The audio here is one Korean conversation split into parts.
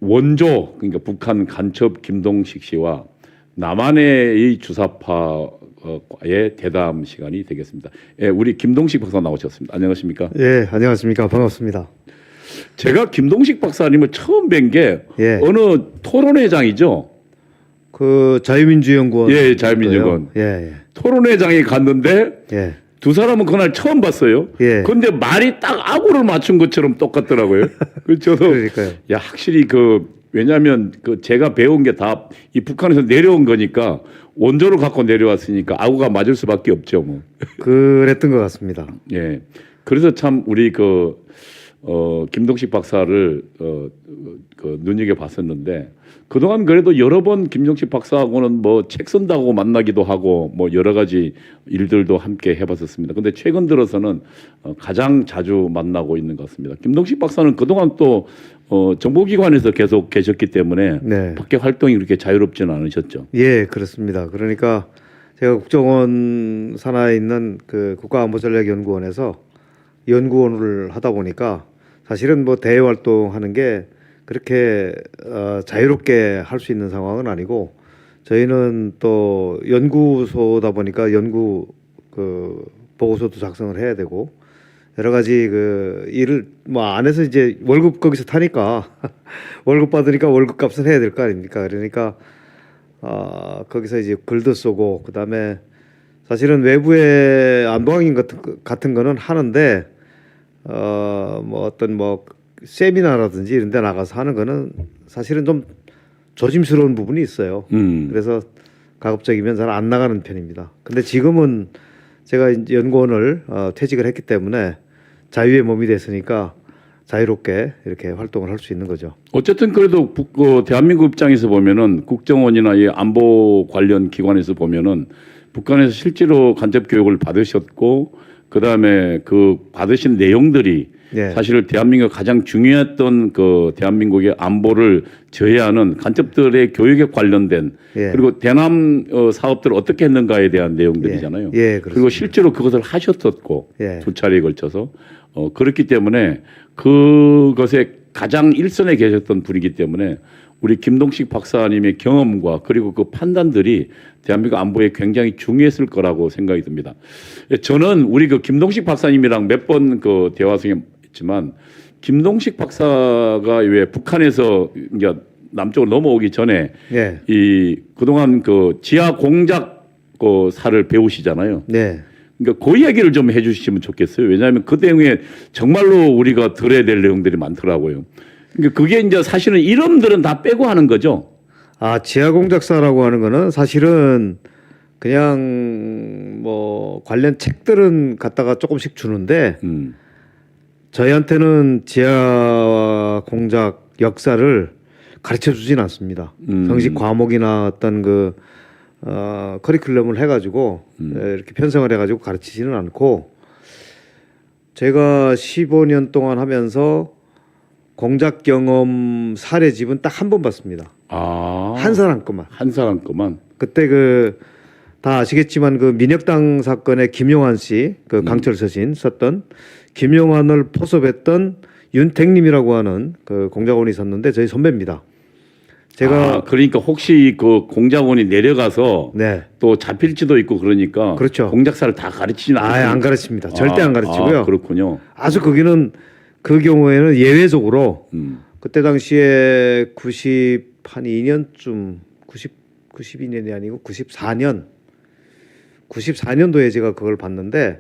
원조 그러니까 북한 간첩 김동식 씨와 남한의 주사파의 대담 시간이 되겠습니다. 예, 우리 김동식 박사 나오셨습니다. 안녕하십니까? 예, 안녕하십니까. 반갑습니다. 제가 김동식 박사님을 처음 뵌 게 예. 어느 토론회장이죠. 그 자유민주연구원. 예, 자유민주연구원. 예, 토론회장에 갔는데 예. 두 사람은 그날 처음 봤어요. 예. 근데 말이 딱 아구를 맞춘 것처럼 똑같더라고요. 그래서 저도 그러니까요. 야 확실히 왜냐하면 제가 배운 게 다 이 북한에서 내려온 거니까 원조를 갖고 내려왔으니까 아구가 맞을 수밖에 없죠. 뭐. 그랬던 것 같습니다. 예. 그래서 참 우리 김동식 박사를 눈여겨 봤었는데 그동안 그래도 여러 번 김동식 박사하고는 뭐 책 쓴다고 만나기도 하고 뭐 여러 가지 일들도 함께 해봤었습니다. 근데 최근 들어서는 가장 자주 만나고 있는 것 같습니다. 김동식 박사는 그동안 또 정보기관에서 계속 계셨기 때문에 네. 밖에 활동이 그렇게 자유롭지는 않으셨죠. 예, 그렇습니다. 그러니까 제가 국정원 산하에 있는 그 국가안보전략연구원에서 연구원을 하다 보니까 사실은 뭐 대외 활동하는 게 그렇게 자유롭게 할 수 있는 상황은 아니고 저희는 또 연구소다 보니까 연구 보고서도 작성을 해야 되고 여러 가지 일을 뭐 안에서 이제 월급 거기서 타니까 월급 받으니까 월급 값을 해야 될 거 아닙니까? 그러니까 거기서 이제 글도 쓰고 그다음에 사실은 외부의 안보항인 같은 거는 하는데 뭐 어떤 세미나라든지 이런 데 나가서 하는 거는 사실은 좀 조심스러운 부분이 있어요. 그래서 가급적이면 잘 안 나가는 편입니다. 근데 지금은 제가 이제 연구원을 퇴직을 했기 때문에 자유의 몸이 됐으니까 자유롭게 이렇게 활동을 할 수 있는 거죠. 어쨌든 그래도 대한민국 입장에서 보면은 국정원이나 이 안보 관련 기관에서 보면은 북한에서 실제로 간접 교육을 받으셨고 그다음에 받으신 내용들이 예. 사실 대한민국 가장 중요했던 대한민국의 안보를 저해하는 간첩들의 교육에 관련된 예. 그리고 대남 사업들을 어떻게 했는가에 대한 내용들이잖아요. 예, 그렇습니다. 그리고 실제로 그것을 하셨었고 예. 두 차례에 걸쳐서 그렇기 때문에 그것에 가장 일선에 계셨던 분이기 때문에 우리 김동식 박사님의 경험과 그리고 그 판단들이 대한민국 안보에 굉장히 중요했을 거라고 생각이 듭니다. 저는 우리 김동식 박사님이랑 몇 번 대화 중에 있지만 김동식 박사가 왜 북한에서 이제 남쪽으로 넘어오기 전에 예. 그동안 지하 공작 사를 배우시잖아요. 네. 그러니까 그 이야기를 좀 해주시면 좋겠어요. 왜냐하면 그 내용에 정말로 우리가 들어야 될 내용들이 많더라고요. 그러니까 그게 이제 사실은 이름들은 다 빼고 하는 거죠. 지하공작사라고 하는 거는 사실은 그냥 뭐 관련 책들은 갖다가 조금씩 주는데 저희한테는 지하공작 역사를 가르쳐 주진 않습니다. 정식 과목이나 어떤 커리큘럼을 해가지고 이렇게 편성을 해가지고 가르치지는 않고 제가 15년 동안 하면서 공작 경험 사례집은 딱 한 번 봤습니다. 한 사람 거만. 한 사람 거만. 그때 다 아시겠지만 민혁당 사건의 김용환 씨, 강철 서신 썼던 김용환을 포섭했던 윤택님이라고 하는 공작원이 있었는데 저희 선배입니다. 제가 그러니까 혹시 공작원이 내려가서 네. 또 잡힐지도 있고 그러니까 그렇죠. 공작사를 다 가르치지는 않아요. 안 가르칩니다. 절대 안 가르치고요. 그렇군요. 아주 거기는 그 경우에는 예외적으로 그때 당시에 92년쯤 92년이 아니고 94년도에 제가 그걸 봤는데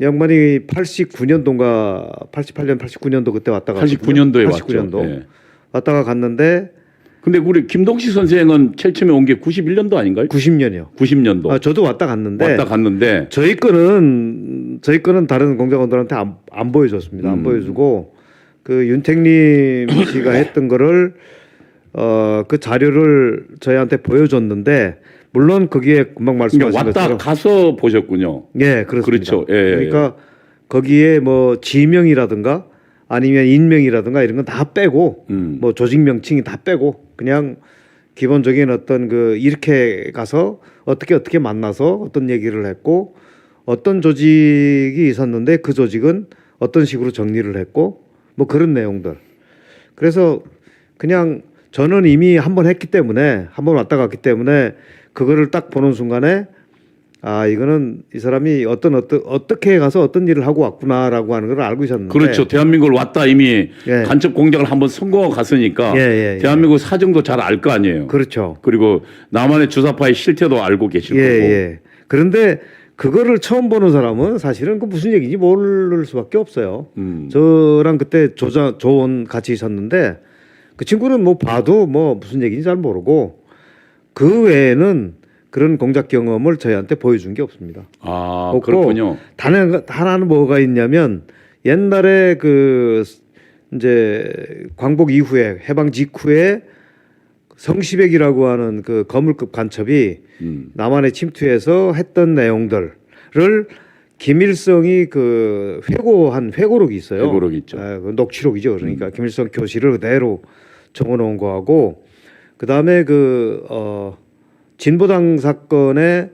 양반이 89년도인가 88년 89년도 그때 왔다가 89년도에 89년도 왔죠. 네. 왔다가 갔는데 근데 우리 김동식 선생은 제일 처음에 온 게 91년도 아닌가요? 90년이요. 90년도. 저도 왔다 갔는데 저희 거는 다른 공작원들한테 안 보여줬습니다. 안 보여주고 윤택님 씨가 했던 거를 그 자료를 저희한테 보여줬는데 물론 거기에 금방 말씀하신 그러니까 왔다 것처럼 가서 보셨군요. 예, 그렇습니다. 그렇죠. 예, 그러니까 거기에 뭐 지명이라든가 아니면 인명이라든가 이런 건 다 빼고 뭐 조직 명칭이 다 빼고 그냥 기본적인 어떤 이렇게 가서 어떻게 만나서 어떤 얘기를 했고 어떤 조직이 있었는데 그 조직은 어떤 식으로 정리를 했고 뭐 그런 내용들. 그래서 그냥 저는 이미 한 번 했기 때문에 한 번 왔다 갔기 때문에 그거를 딱 보는 순간에 아 이거는 이 사람이 어떻게 가서 어떤 일을 하고 왔구나라고 하는 걸 알고 있었는데 그렇죠. 대한민국을 왔다 이미 예. 간첩 공작을 한번 성공하고 갔으니까 예. 대한민국 사정도 잘 알 거 아니에요. 그렇죠. 그리고 남한의 주사파의 실태도 알고 계실 거고. 예. 그런데 그거를 처음 보는 사람은 사실은 그 무슨 얘기인지 모를 수밖에 없어요. 저랑 그때 조원 같이 있었는데 그 친구는 뭐 봐도 뭐 무슨 얘기인지 잘 모르고 그 외에는 그런 공작 경험을 저희한테 보여준 게 없습니다. 아, 없고 그렇군요. 하나는 뭐가 있냐면 옛날에 그 이제 광복 이후에 해방 직후에 성시백이라고 하는 그 거물급 간첩이 남한에 침투해서 했던 내용들을 김일성이 그 회고록이 있어요. 회고록이 있죠. 그 녹취록이죠. 그러니까 김일성 교시를 그대로 적어놓은 거하고 그 다음에 진보당 사건에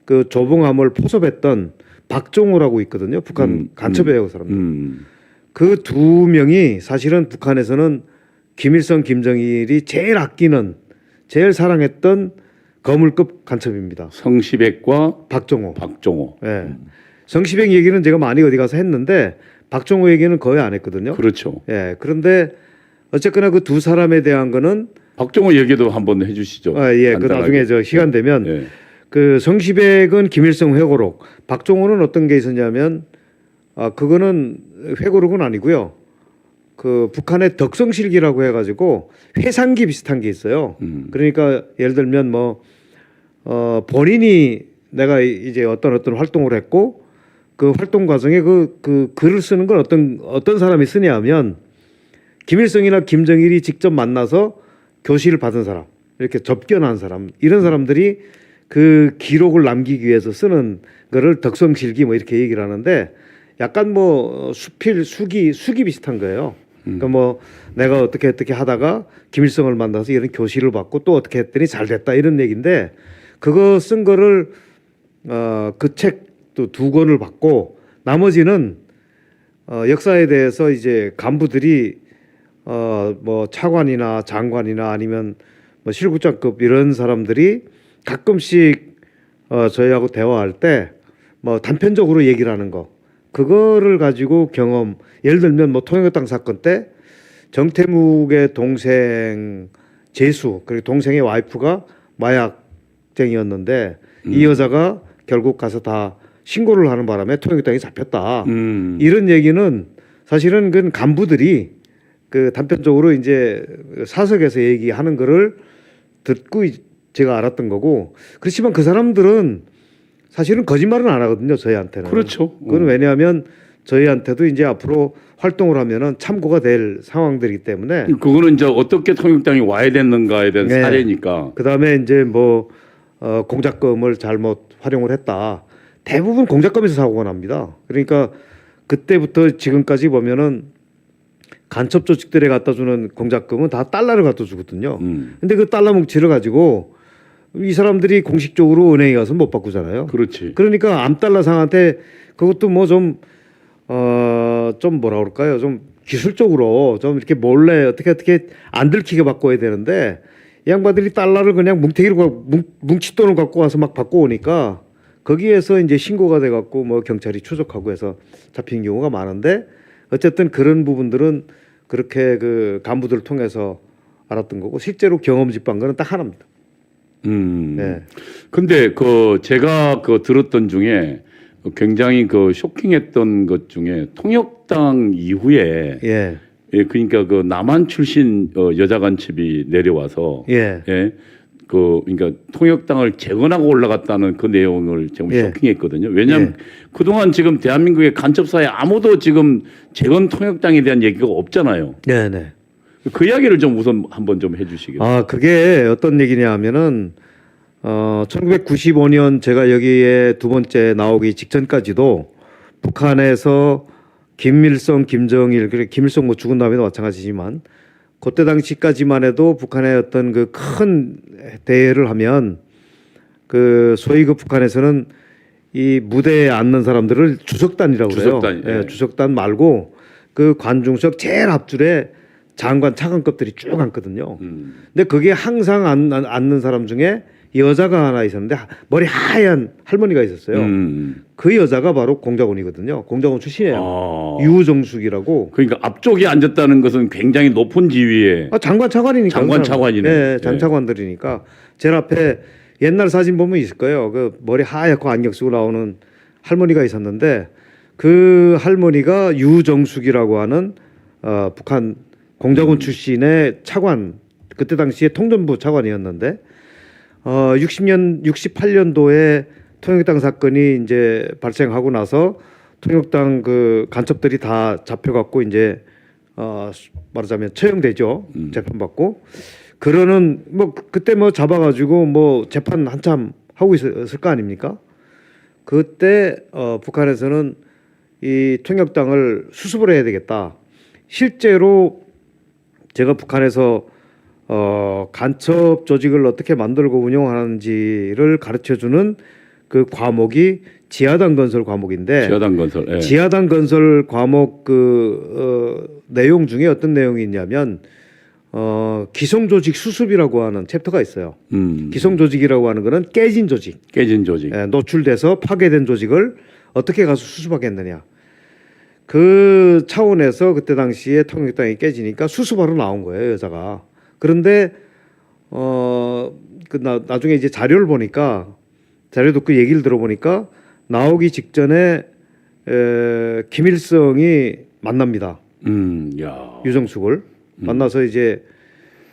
그 조봉암을 포섭했던 박종호라고 있거든요. 북한 간첩이에요, 그 사람들. 그 두 명이 사실은 북한에서는 김일성, 김정일이 제일 아끼는, 제일 사랑했던 거물급 간첩입니다. 성시백과 박종호. 박종호. 성시백 얘기는 제가 많이 어디 가서 했는데 박종호 얘기는 거의 안 했거든요. 그렇죠. 그런데 어쨌거나 그 두 사람에 대한 거는 박종호 얘기도 한번 해주시죠. 그 간단하게. 나중에 저 시간 되면 예. 그 성시백은 김일성 회고록, 박종호는 어떤 게 있었냐면 그거는 회고록은 아니고요. 그 북한의 덕성실기라고 해가지고 회상기 비슷한 게 있어요. 그러니까 예를 들면 본인이 내가 이제 어떤 활동을 했고 그 활동 과정에 그 글을 쓰는 건 어떤 사람이 쓰냐면 김일성이나 김정일이 직접 만나서 교시를 받은 사람, 이렇게 접견한 사람, 이런 사람들이 그 기록을 남기기 위해서 쓰는 거를 덕성실기 뭐 이렇게 얘기를 하는데 약간 수기 비슷한 거예요. 그러니까 내가 어떻게 하다가 김일성을 만나서 이런 교시를 받고 또 어떻게 했더니 잘 됐다 이런 얘기인데 그거 쓴 거를 그 책 또 2권을 받고 나머지는 역사에 대해서 이제 간부들이 차관이나 장관이나 아니면 실국장급 이런 사람들이 가끔씩 저희하고 대화할 때 단편적으로 얘기를 하는 거 그거를 가지고 경험 예를 들면 통일당 사건 때 정태묵의 동생 재수 그리고 동생의 와이프가 마약쟁이였는데 이 여자가 결국 가서 다 신고를 하는 바람에 통일당이 잡혔다. 이런 얘기는 사실은 그 간부들이 그 단편적으로 이제 사석에서 얘기하는 거를 듣고 제가 알았던 거고 그렇지만 그 사람들은 사실은 거짓말은 안 하거든요. 저희한테는. 그렇죠. 그건 왜냐하면 저희한테도 이제 앞으로 활동을 하면은 참고가 될 상황들이기 때문에 그거는 이제 어떻게 통일당이 와야 됐는가에 대한 사례니까. 그다음에 이제 공작금을 잘못 활용을 했다. 대부분 공작금에서 사고가 납니다. 그러니까 그때부터 지금까지 보면은 간첩 조직들에 갖다 주는 공작금은 다 달러를 갖다 주거든요. 근데 그 달러 뭉치를 가지고 이 사람들이 공식적으로 은행에 가서 못 바꾸잖아요. 그렇지. 그러니까 암달러상한테 그것도 좀 뭐라 그럴까요? 좀 기술적으로 좀 이렇게 몰래 어떻게 안 들키게 바꿔야 되는데 이 양반들이 달러를 그냥 뭉칫돈을 갖고 와서 막 바꿔오니까 거기에서 이제 신고가 돼갖고 경찰이 추적하고 해서 잡힌 경우가 많은데 어쨌든 그런 부분들은 그렇게 그 간부들을 통해서 알았던 거고 실제로 경험 집한 거는 딱 하나입니다. 근데 제가 들었던 중에 굉장히 쇼킹했던 것 중에 통역당 이후에 그러니까 남한 출신 여자 간첩이 내려와서 그러니까 통역당을 재건하고 올라갔다는 그 내용을 정말 쇼킹했거든요. 왜냐하면 그동안 지금 대한민국의 간첩사에 아무도 지금 재건 통역당에 대한 얘기가 없잖아요. 그 이야기를 좀 우선 한번 좀 해주시겠어요? 그게 어떤 얘기냐 하면은 1995년 제가 여기에 두 번째 나오기 직전까지도 북한에서 김일성, 김정일, 그래 김일성 죽은 다음에도 마찬가지지만 그때 당시까지만 해도 북한의 어떤 그 큰 대회를 하면 소위 북한에서는 이 무대에 앉는 사람들을 주석단이라고 그래요. 주석단 말고 그 관중석 제일 앞줄에 장관 차관급들이 쭉 앉거든요. 근데 그게 항상 앉는 사람 중에 여자가 하나 있었는데 머리 하얀 할머니가 있었어요. 그 여자가 바로 공작원이거든요. 공작원 출신이에요. 유정숙이라고. 그러니까 앞쪽에 앉았다는 것은 굉장히 높은 지위에 장관 차관이니까. 장관 차관이네. 네, 장차관들이니까. 제일 앞에 옛날 사진 보면 있을 거예요. 그 머리 하얗고 안경 쓰고 나오는 할머니가 있었는데 그 할머니가 유정숙이라고 하는 북한 공작원 출신의 차관, 그때 당시에 통전부 차관이었는데 68년도에 통역당 사건이 이제 발생하고 나서 통역당 그 간첩들이 다 잡혀갖고 이제 말하자면 처형되죠. 재판받고. 그러는 뭐 그때 뭐 잡아가지고 뭐 재판 한참 하고 있었을 거 아닙니까? 그때 북한에서는 이 통역당을 수습을 해야 되겠다. 실제로 제가 북한에서 간첩 조직을 어떻게 만들고 운영하는지를 가르쳐주는 그 과목이 지하당 건설 과목인데 지하당 건설. 예. 지하당 건설 과목 내용 중에 어떤 내용이 있냐면 기성 조직 수습이라고 하는 챕터가 있어요. 기성 조직이라고 하는 거는 깨진 조직, 깨진 조직. 노출돼서 파괴된 조직을 어떻게 가서 수습하겠느냐. 그 차원에서 그때 당시에 통역당이 깨지니까 수습하러 나온 거예요, 여자가. 그런데 나중에 이제 자료를 보니까 자료 듣고 얘기를 들어보니까 나오기 직전에 김일성이 만납니다. 야. 유정숙을 만나서 이제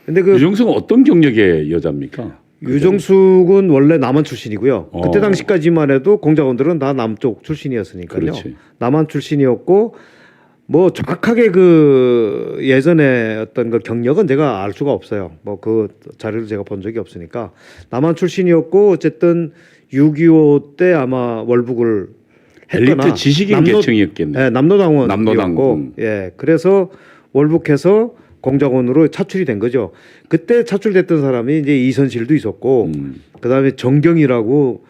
근데 그 유정숙은 어떤 경력의 여자입니까? 유정숙은 원래 남한 출신이고요. 그때 당시까지만 해도 공작원들은 다 남쪽 출신이었으니까요. 그렇지. 남한 출신이었고 뭐 정확하게 그 예전에 어떤 그 경력은 제가 알 수가 없어요. 뭐 그 자료를 제가 본 적이 없으니까 남한 출신이었고 어쨌든 6.25 때 아마 월북을 했거나 엘리트 지식인 계층이었겠네. 네, 남로당원이었고 남로당. 예, 그래서 월북해서 공작원으로 차출이 된 거죠. 그때 차출됐던 사람이 이제 이선실도 있었고, 그다음에 정경이라고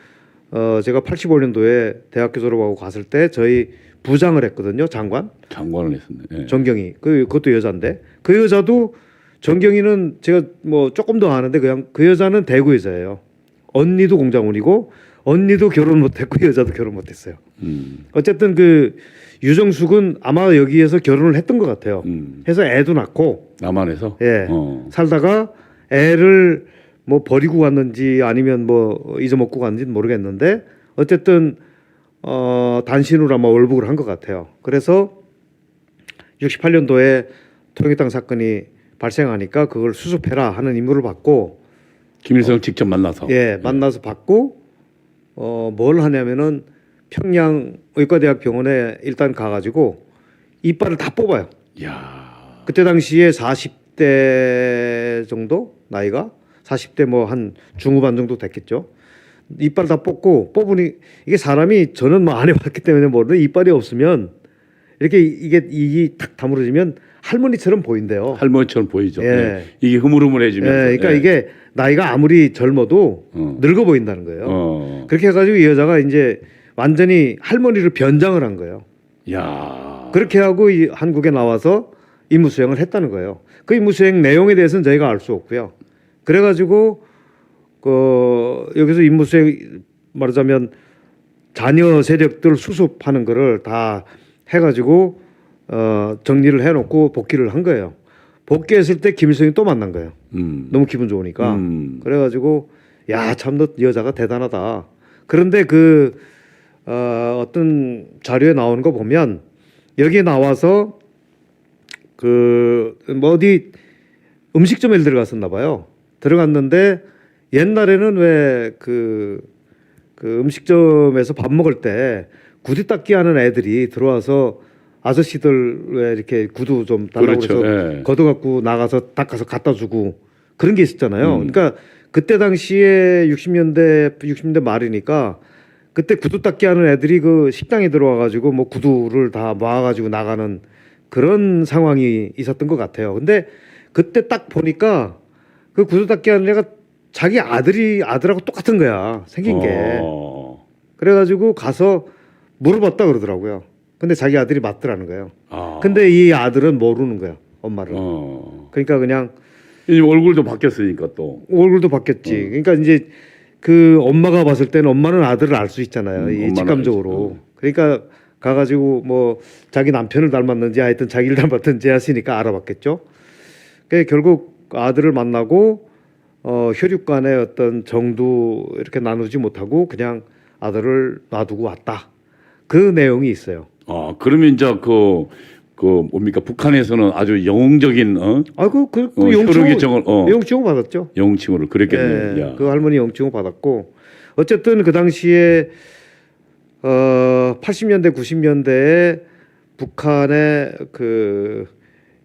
제가 85년도에 대학교 졸업하고 갔을 때 저희 부장을 했거든요, 장관. 장관을 했었네. 예. 정경이 그것도 여자인데 그 여자도 정경이는 제가 뭐 조금 더 아는데 그냥 그 여자는 대구 여자예요. 언니도 공작원이고 언니도 결혼 못했고 여자도 결혼 못했어요. 어쨌든 그 유정숙은 아마 여기에서 결혼을 했던 것 같아요. 해서 애도 낳고 남한에서. 예 살다가 애를 뭐 버리고 갔는지 아니면 뭐 잊어먹고 갔는지는 모르겠는데 어쨌든 단신으로 아마 월북을 한 것 같아요. 그래서 68년도에 통일당 사건이 발생하니까 그걸 수습해라 하는 임무를 받고 김일성 직접 만나서. 예 만나서 받고 뭘 하냐면은 평양 의과대학 병원에 일단 가가지고 이빨을 다 뽑아요. 야. 그때 당시에 40대 정도 나이가 40대 뭐 한 중후반 정도 됐겠죠. 이빨 다 뽑고 뽑으니 이게 사람이 저는 뭐 안 해봤기 때문에 모르는데 이빨이 없으면 이렇게 이게 탁 다물어지면 할머니처럼 보인대요. 할머니처럼 보이죠. 예. 네. 이게 흐물흐물해지면서. 예, 그러니까 예. 이게 나이가 아무리 젊어도 늙어 보인다는 거예요. 그렇게 해가지고 이 여자가 이제 완전히 할머니로 변장을 한 거예요. 야. 그렇게 하고 이 한국에 나와서 임무 수행을 했다는 거예요. 그 임무 수행 내용에 대해서는 저희가 알 수 없고요. 그래가지고 여기서 임무 수행 말하자면 자녀 세력들 수습하는 거를 다 해가지고 정리를 해놓고 복귀를 한 거예요. 복귀했을 때 김일성이 또 만난 거예요. 너무 기분 좋으니까. 그래가지고 야, 참 너 여자가 대단하다. 그런데 어떤 자료에 나오는 거 보면 여기 나와서 뭐 어디 음식점에 들어갔었나 봐요. 들어갔는데 옛날에는 왜 그 음식점에서 밥 먹을 때 구두 닦기 하는 애들이 들어와서 아저씨들 왜 이렇게 구두 좀 달라고 그렇죠. 해서 예. 걷어갖고 나가서 닦아서 갖다 주고 그런 게 있었잖아요. 그러니까 그때 당시에 60년대 말이니까 그때 구두 닦기 하는 애들이 그 식당에 들어와가지고 뭐 구두를 다 모아가지고 나가는 그런 상황이 있었던 것 같아요. 근데 그때 딱 보니까 그 구두 닦기 하는 애가 자기 아들하고 똑같은 거야. 생긴 게. 그래가지고 가서 물어봤다 그러더라고요. 근데 자기 아들이 맞더라는 거예요. 근데 이 아들은 모르는 거야. 엄마를. 어. 그러니까 그냥 이 얼굴도 바뀌었으니까 또. 얼굴도 바뀌었지. 그러니까 이제 그 엄마가 봤을 때는 엄마는 아들을 알 수 있잖아요. 이 엄마는 직감적으로. 알지. 그러니까 가가지고 뭐 자기 남편을 닮았는지 하여튼 자기를 닮았든지 했으니까 알아봤겠죠. 그러니까 결국 아들을 만나고 혈육 간의 어떤 정도 이렇게 나누지 못하고 그냥 아들을 놔두고 왔다. 그 내용이 있어요. 아, 그러면 이제 그 뭡니까? 북한에서는 아주 영웅적인 아이고 그 혈육의 정을 영칭을 받았죠. 영웅칭으로 그랬겠네요. 예, 야. 그 할머니 영칭을 받았고 어쨌든 그 당시에 80년대 90년대에 북한의 그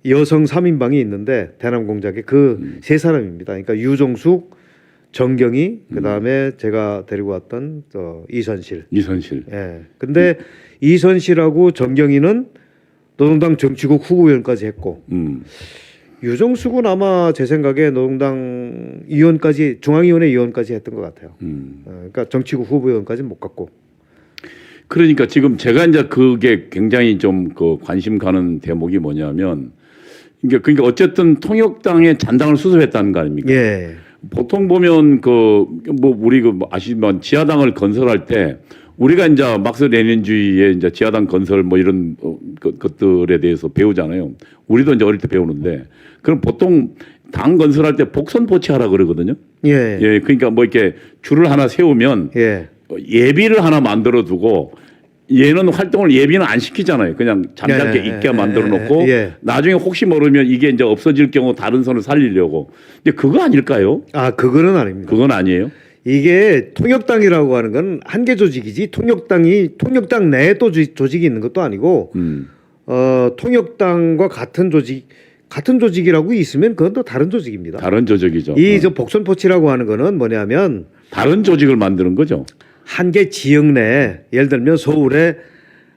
여성 3인방이 있는데 대남 공작에 그 세 사람입니다. 그러니까 유정숙, 정경희, 그다음에 제가 데리고 왔던 이선실. 이선실. 예. 근데 이선실하고 정경희는 노동당 정치국 후보위원까지 했고 유정숙은 아마 제 생각에 노동당 위원까지 중앙위원회 위원까지 했던 것 같아요. 그러니까 정치국 후보위원까지는 못 갔고. 그러니까 지금 제가 이제 그게 굉장히 좀 그 관심 가는 대목이 뭐냐면 그러니까 어쨌든 통역당의 잔당을 수습했다는 거 아닙니까? 예. 보통 보면 그 뭐 우리 그 아시면 지하당을 건설할 때 우리가 이제 막스 레닌주의의 이제 지하당 건설 뭐 이런 것들에 대해서 배우잖아요. 우리도 이제 어릴 때 배우는데 그럼 보통 당 건설할 때 복선 포치하라 그러거든요. 예. 예, 그러니까 뭐 이렇게 줄을 하나 세우면 예. 예비를 하나 만들어 두고 얘는 활동을 예비는 안 시키잖아요. 그냥 잠잠게 있게 만들어 놓고 나중에 혹시 모르면 이게 이제 없어질 경우 다른 선을 살리려고. 근데 그거 아닐까요? 아, 그거는 아닙니다. 그건 아니에요. 이게 통역당이라고 하는 건 한계 조직이지 통역당 내에 또 조직이 있는 것도 아니고 통역당과 같은 조직이라고 있으면 그건 또 다른 조직입니다. 다른 조직이죠. 이 저 복선포치라고 하는 거는 뭐냐면 다른 조직을 만드는 거죠. 한개 지역 내에 예를 들면 서울에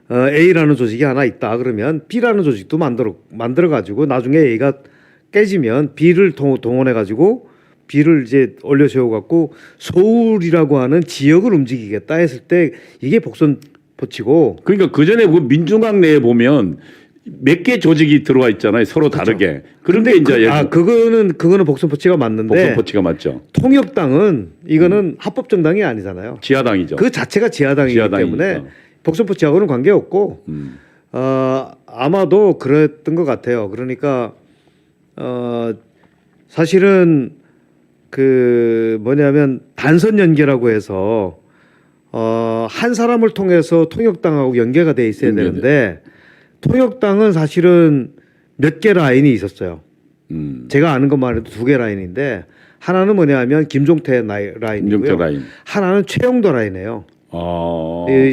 A라는 조직이 하나 있다 그러면 B라는 조직도 만들어 가지고 나중에 A가 깨지면 B를 동원해 가지고 B를 이제 올려 세워 갖고 서울이라고 하는 지역을 움직이겠다 했을 때 이게 복선포치고. 그러니까 그 전에 그 민중당 내에 보면 몇 개 조직이 들어와 있잖아요. 서로 그렇죠. 다르게. 그런데 이제 그거는 복선포치가 맞는데 복선포치가 맞죠. 통역당은 이거는 합법 정당이 아니잖아요. 지하당이죠. 그 자체가 지하당이기 때문에 복선포치하고는 관계없고 아마도 그랬던 것 같아요. 그러니까 사실은 그 뭐냐면 단선 연계라고 해서 한 사람을 통해서 통역당하고 연계가 돼 있어야 되는데 통역당은 사실은 몇 개 라인이 있었어요. 제가 아는 것만 해도 2개 라인인데 하나는 뭐냐면 김종태 라인이고요. 라인. 하나는 최영도 라인이에요.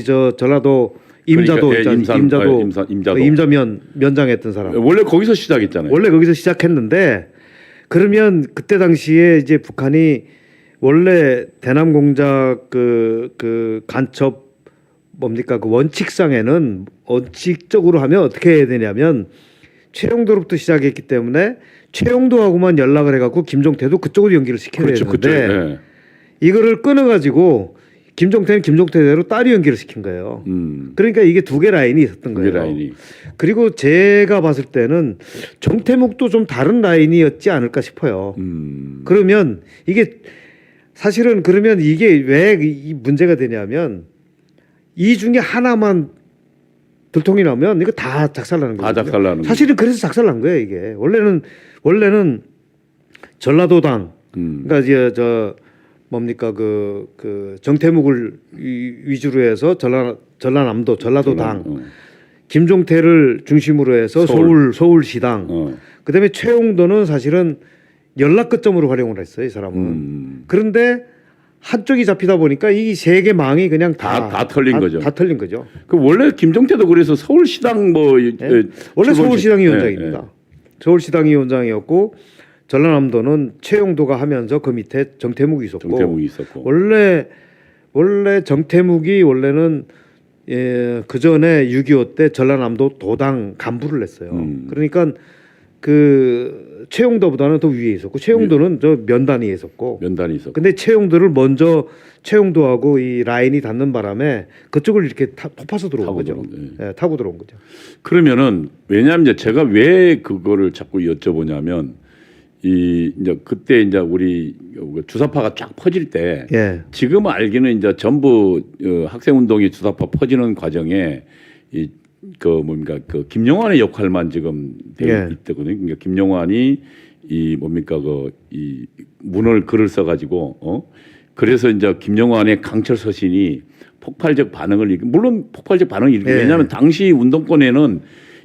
저 전라도 임자도 그러니까 임자도 면장했던 사람. 원래 거기서 시작했잖아요. 원래 거기서 시작했는데 그러면 그때 당시에 이제 북한이 원래 대남 공작 그 간첩 뭡니까 그 원칙상에는 원칙적으로 하면 어떻게 해야 되냐면 최영도로부터 시작했기 때문에 최영도하고만 연락을 해갖고 김종태도 그쪽으로 연기를 시켜야 되는데 네. 이거를 끊어가지고 김종태는 김종태대로 딸이 연기를 시킨 거예요. 그러니까 이게 2개 라인이 있었던 거예요. 그리고 제가 봤을 때는 정태묵도 좀 다른 라인이었지 않을까 싶어요. 그러면 이게 사실은 그러면 이게 왜 이 문제가 되냐면 이 중에 하나만 들통이 나면 이거 다 작살나는 거예요. 다 작살나는 사실은 그래서 작살난 거예요. 이게 원래는 전라도당 그러니까 이제 뭡니까 그 정태묵을 위주로 해서 전라도당 김종태를 중심으로 해서 서울시당 그다음에 최용도는 사실은 연락 거점으로 활용을 했어요. 이 사람은. 그런데 한쪽이 잡히다 보니까 이 3개 망이 그냥 다 털린 거죠. 다 털린 거죠. 그 원래 김종태도 그래서 서울시당 원래 서울시당 위원장입니다. 서울시당 위원장이었고 전라남도는 최용도가 하면서 그 밑에 정태묵이 있었고. 원래 정태묵이 원래는 그 전에 6.25 때 전라남도 도당 간부를 했어요. 그러니까 그 최용도보다는 더 위에 있었고 최용도는 저 면단위에 있었고 면단이 있었고. 근데 최용도를 먼저 최용도하고 이 라인이 닿는 바람에 그쪽을 이렇게 토파서 들어온 타고 거죠. 들어온, 예, 타고 들어온 거죠. 그러면은 왜냐하면 이제 제가 왜 그거를 자꾸 여쭤보냐면 이 이제 그때 이제 우리 주사파가 쫙 퍼질 때 예. 지금 알기는 이제 전부 학생 운동이 주사파 퍼지는 과정에 이 그 뭡니까 그 김영환의 역할만 지금 되어 예. 있거든요. 그러니까 김영환이 이 뭡니까 그 이 문을 글을 써가지고 그래서 이제 김영환의 강철 서신이 폭발적 반응을 물론 폭발적 반응을 일으키고 예. 왜냐하면 당시 운동권에는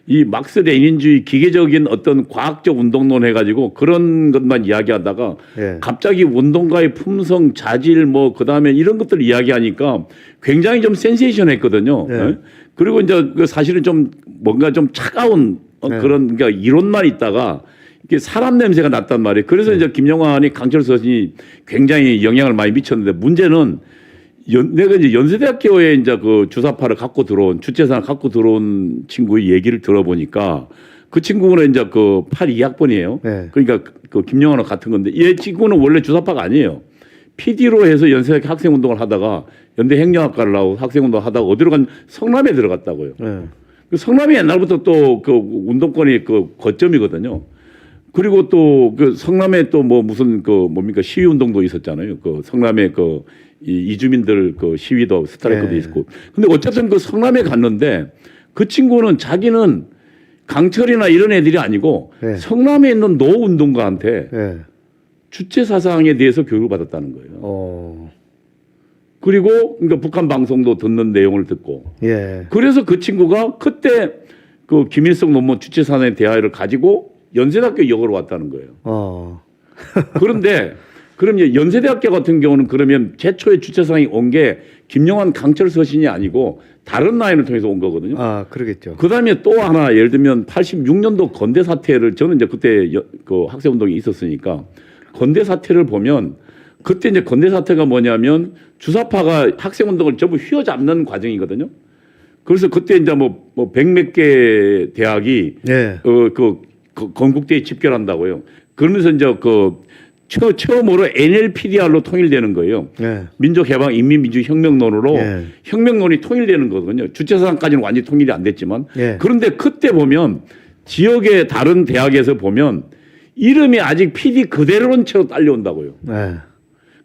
이 막스 레닌주의 기계적인 어떤 과학적 운동론 해가지고 그런 것만 이야기하다가 예. 갑자기 운동가의 품성, 자질 뭐 그다음에 이런 것들 이야기하니까 굉장히 좀 센세이션했거든요. 예. 예? 그리고 이제 그 사실은 좀 뭔가 좀 차가운 예. 그런 그러니까 이론만 있다가 이게 사람 냄새가 났단 말이에요. 그래서 이제 김영환이 강철 서신이 굉장히 영향을 많이 미쳤는데 문제는 내가 이제 연세대학교에 이제 그 주사파를 갖고 들어온 주체상을 갖고 들어온 친구의 얘기를 들어보니까 그 친구는 이제 그 82학번이에요. 네. 그러니까 그 김영환과 같은 건데 얘 친구는 원래 주사파가 아니에요. PD로 해서 연세대학교 학생 운동을 하다가 연대 행정학과를 나오고 학생 운동을 하다가 어디로 간 성남에 들어갔다고요. 예. 그 성남이 옛날부터 또 그 운동권이 그 거점이거든요. 그리고 또 그 성남에 또 뭐 무슨 그 뭡니까 시위 운동도 있었잖아요. 그 성남에 그 이주민들 그 시위도 스트라이크도 네. 있었고. 근데 어쨌든 그 성남에 갔는데 그 친구는 자기는 강철이나 이런 애들이 아니고 네. 성남에 있는 노 운동가한테 예. 주체 사상에 대해서 교육을 받았다는 거예요. 그리고 그러니까 북한 방송도 듣는 내용을 듣고. 예. 그래서 그 친구가 그때 그 김일성 논문 주체 사상의 대화를 가지고 연세대학교 역으로 왔다는 거예요. 그런데 그럼 이제 연세대학교 같은 경우는 그러면 최초의 주체상이 온 게 김영환 강철 서신이 아니고 다른 라인을 통해서 온 거거든요. 아, 그러겠죠. 그다음에 또 하나 예를 들면 86년도 건대 사태를 저는 이제 그때 그 학생 운동이 있었으니까 건대 사태를 보면 그때 이제 건대 사태가 뭐냐면 주사파가 학생 운동을 전부 휘어잡는 과정이거든요. 그래서 그때 이제 뭐 100몇 개 대학이 예. 그 건국대에 집결한다고요. 그러면서 이제 그 처음으로 NLPDR로 통일되는 거예요. 예. 민족해방 인민민주혁명론으로 예. 혁명론이 통일되는 거거든요. 주체사상까지는 완전히 통일이 안 됐지만 예. 그런데 그때 보면 지역의 다른 대학에서 보면 이름이 아직 PD 그대로는 채로 딸려온다고요. 예.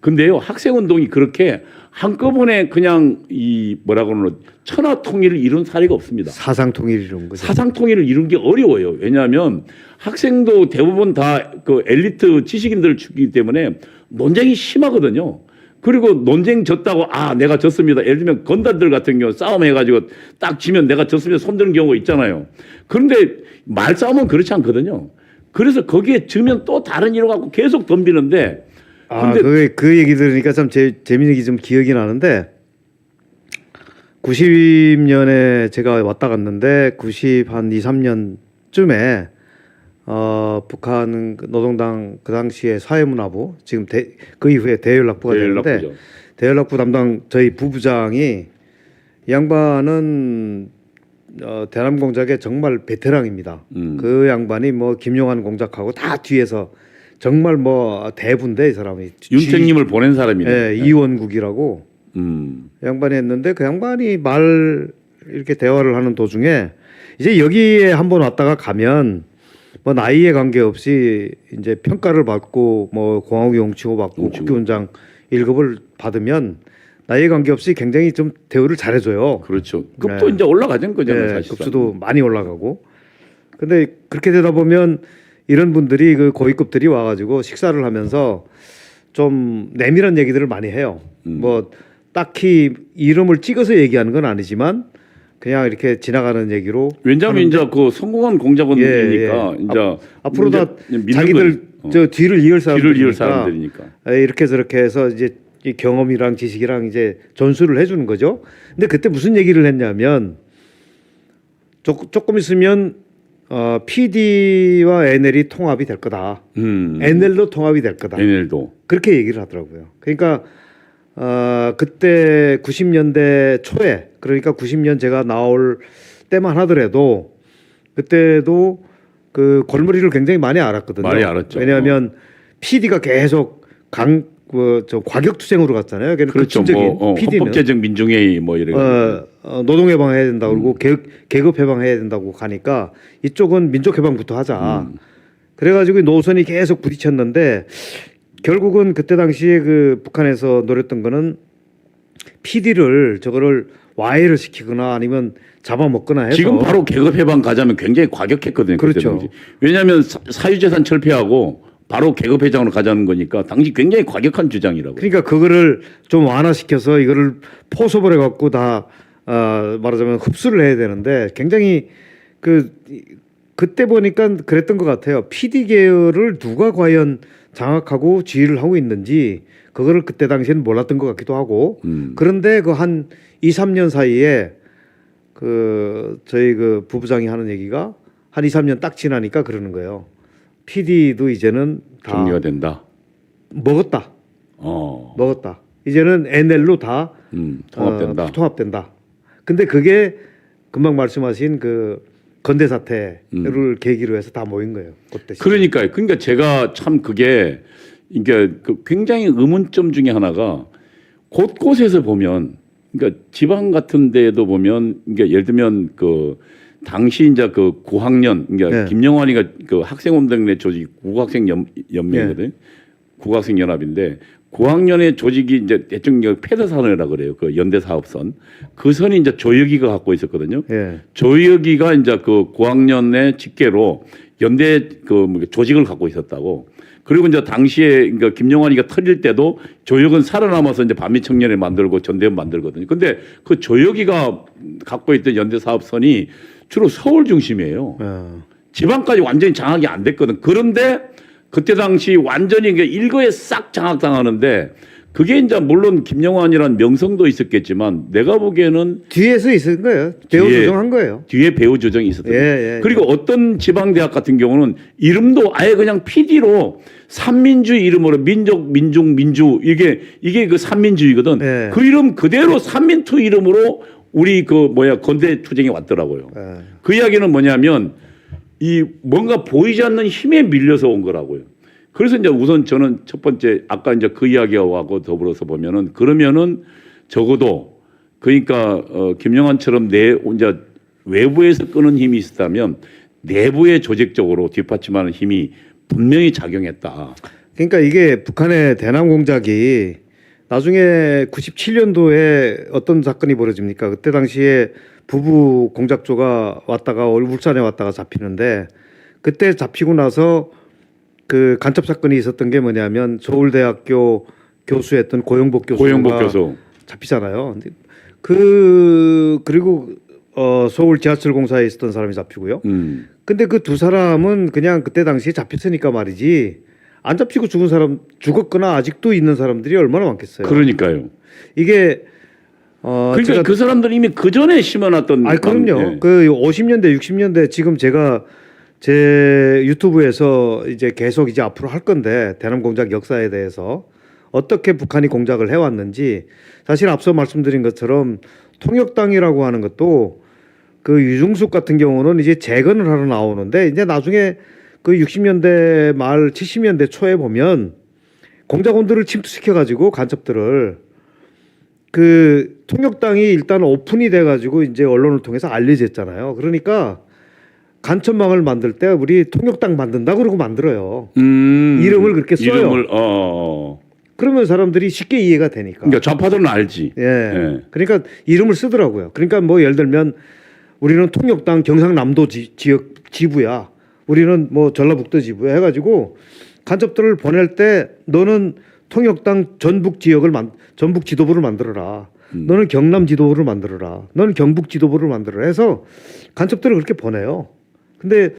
근데요 학생운동이 그렇게 한꺼번에 그냥 이 뭐라고 그러나 천하 통일을 이룬 사례가 없습니다. 사상 통일 이런 거죠. 사상 통일을 이룬 게 어려워요. 왜냐하면 학생도 대부분 다 그 엘리트 지식인들 주기 때문에 논쟁이 심하거든요. 그리고 논쟁 졌다고 내가 졌습니다. 예를 들면 건단들 같은 경우 싸움해가지고 딱 지면 내가 졌습니다. 손드는 경우가 있잖아요. 그런데 말싸움은 그렇지 않거든요. 그래서 거기에 지면 또 다른 이유 갖고 계속 덤비는데 근데 그 얘기 들으니까 참 재미있는 게 좀 기억이 나는데 90년에 제가 왔다 갔는데 90 한 2, 3년쯤에 북한 노동당 그 당시에 사회문화부 지금 그 이후에 대연락부가 되는데 대연락부 담당 저희 부부장이 이 양반은 대남 공작의 정말 베테랑입니다. 그 양반이 뭐 김용환 공작하고 다 뒤에서 정말 뭐 대부인데 이 사람이 윤택님을 보낸 사람이네. 예, 이원국이라고 양반이 했는데 그 양반이 이렇게 대화를 하는 도중에 이제 여기에 한번 왔다가 가면 뭐 나이에 관계없이 이제 평가를 받고 뭐 공화국 용치고 받고 국기훈장 1급을 받으면 나이에 관계없이 굉장히 좀 대우를 잘해줘요. 그렇죠. 급도 이제 올라가는 거잖아요. 네, 사실상. 급수도 많이 올라가고. 근데 그렇게 되다 보면 이런 분들이 그 고위급들이 와가지고 식사를 하면서 좀 내밀한 얘기들을 많이 해요. 뭐 딱히 이름을 찍어서 얘기하는 건 아니지만 그냥 이렇게 지나가는 얘기로. 왜냐하면 이제 그 성공한 공작원들이니까 이제 앞으로 다 믿는 자기들 저 뒤를 이을 사람들이니까. 이렇게 저렇게 해서 이제 이 경험이랑 지식이랑 이제 전수를 해주는 거죠. 근데 그때 무슨 얘기를 했냐면 조금 있으면 PD와 NL이 통합이 될 거다. NL도 통합이 될 거다. NL도 그렇게 얘기를 하더라고요. 그러니까 그때 90년대 초에 그러니까 90년 제가 나올 때만 하더라도 그때도 그 골머리를 굉장히 많이 앓았거든요. 많이 앓았죠. 왜냐하면 PD가 계속 저 과격투쟁으로 갔잖아요. 그렇죠. 극진적인 PD는 헌법제정 민중회의 뭐 이런 노동 해방해야 된다고 그러고 계급 해방해야 된다고 가니까 이쪽은 민족 해방부터 하자. 그래가지고 노선이 계속 부딪혔는데 결국은 그때 당시에 그 북한에서 노렸던 거는 PD를 저거를 와해를 시키거나 아니면 잡아먹거나 해서 지금 바로 계급 해방 가자면 굉장히 과격했거든요. 그때 그렇죠. 당시. 왜냐하면 사유재산 철폐하고 바로 계급 해장으로 가자는 거니까 당시 굉장히 과격한 주장이라고. 그러니까 그거를 좀 완화시켜서 이거를 포섭을 해갖고 다 말하자면 흡수를 해야 되는데 굉장히 그때 보니까 그랬던 것 같아요. PD 계열을 누가 과연 장악하고 지휘를 하고 있는지 그거를 그때 당시에는 몰랐던 것 같기도 하고 그런데 그 한 2, 3년 사이에 그 저희 그 부부장이 하는 얘기가 한 2, 3년 딱 지나니까 그러는 거예요. PD도 이제는 다 정리가 된다. 먹었다. 어. 먹었다. 이제는 NL로 다 통합된다. 통합된다. 근데 그게 금방 말씀하신 그 건대 사태를 계기로 해서 다 모인 거예요. 그때. 그러니까요. 그러니까 제가 참 그게 이게 굉장히 의문점 중에 하나가 곳곳에서 보면 그러니까 지방 같은 데도 보면 그러니까 예를 들면 그 당시 이제 그 9학년 그러니까 네. 김영환이가 그 학생운동회 조직 국학생 연맹이거든요. 국학생 연합인데 9학년의 조직이 이제 대충 패드산이라고 그래요. 그 연대 사업선. 그 선이 이제 조혁이가 갖고 있었거든요. 예. 조혁이가 이제 그 9학년의 직계로 연대 그 조직을 갖고 있었다고. 그리고 이제 당시에 그러니까 김영환이가 터질 때도 조혁은 살아남아서 이제 반미청년을 만들고 전대원 만들거든요. 근데 그 조혁이가 갖고 있던 연대 사업선이 주로 서울 중심이에요. 지방까지 완전히 장악이 안 됐거든. 그런데 그때 당시 완전히 일거에 싹 장악당하는데 그게 이제 물론 김영환이란 명성도 있었겠지만 내가 보기에는 뒤에서 있은 거예요. 배우 조정한 거예요. 뒤에 배우 조정이 있었던 거예요. 예. 그리고 어떤 지방대학 같은 경우는 이름도 아예 그냥 PD로 삼민주의 이름으로 민족, 민중, 민주 이게 그 삼민주의거든. 예. 그 이름 그대로 삼민투 이름으로 우리 건대 투쟁이 왔더라고요. 그 이야기는 뭐냐면 이 뭔가 보이지 않는 힘에 밀려서 온 거라고요. 그래서 이제 우선 저는 첫 번째 아까 이제 그 이야기하고 더불어서 보면은 그러면은 적어도 그러니까 김영환처럼 이제 외부에서 끄는 힘이 있었다면 내부의 조직적으로 뒷받침하는 힘이 분명히 작용했다. 그러니까 이게 북한의 대남 공작이 나중에 97년도에 어떤 사건이 벌어집니까? 그때 당시에 부부 공작조가 왔다가 울산에 왔다가 잡히는데 그때 잡히고 나서 그 간첩 사건이 있었던 게 뭐냐면 서울대학교 교수였던 고영복 교수가 잡히잖아요. 그리고 서울 지하철공사에 있었던 사람이 잡히고요. 근데 그 두 사람은 그냥 그때 당시에 잡혔으니까 말이지 안 잡히고 죽었거나 아직도 있는 사람들이 얼마나 많겠어요. 그러니까요. 이게 그러니까 그 사람들은 이미 그 전에 심어놨던. 그럼요. 예. 그 50년대, 60년대 지금 제가 제 유튜브에서 이제 계속 이제 앞으로 할 건데 대남 공작 역사에 대해서 어떻게 북한이 공작을 해왔는지 사실 앞서 말씀드린 것처럼 통역당이라고 하는 것도 그 유중숙 같은 경우는 이제 재건을 하러 나오는데 이제 나중에 그 60년대 말 70년대 초에 보면 공작원들을 침투시켜 가지고 간첩들을 그 통역당이 일단 오픈이 돼 가지고 이제 언론을 통해서 알려졌잖아요. 그러니까 간첩망을 만들 때 우리 통역당 만든다 그러고 만들어요. 이름을 그렇게 써요. 이름을 그러면 사람들이 쉽게 이해가 되니까. 그러니까 좌파들은 알지. 예. 그러니까 이름을 쓰더라고요. 그러니까 뭐 예를 들면 우리는 통역당 경상남도 지역 지부야. 우리는 뭐 전라북도 지부야 해가지고 간첩들을 보낼 때 너는 통역당 전북 지도부를 만들어라. 너는 경남 지도부를 만들어라. 너는 경북 지도부를 만들어라 해서 간첩들을 그렇게 보내요. 근데